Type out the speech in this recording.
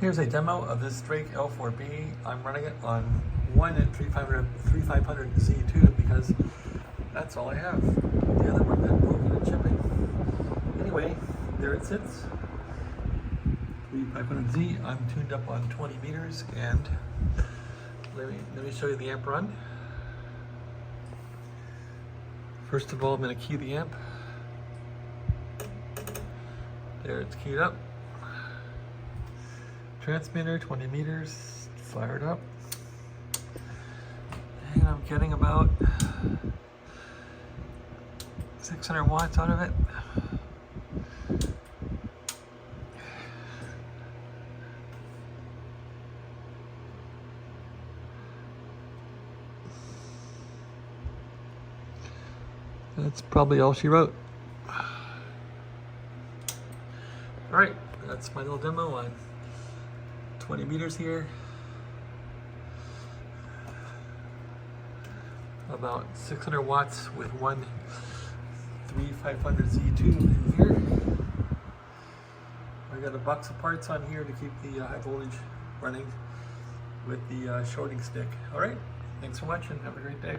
Here's a demo of this Drake L4B. I'm running it on 1 and 3500 Z2 because that's all I have. The other one got broken and chipping. Anyway, there it sits. 3500Z. I'm tuned up on 20 meters, and let me show you the amp run. First of all, I'm going to key the amp. There, it's keyed up. Transmitter, 20 meters, fired up. And I'm getting about 600 watts out of it. That's probably all she wrote. Alright, that's my little demo on 20 meters here. About 600 watts with one 3500 Z2 in here. I got a box of parts on here to keep the high voltage running with the shorting stick. Alright, thanks so much and have a great day.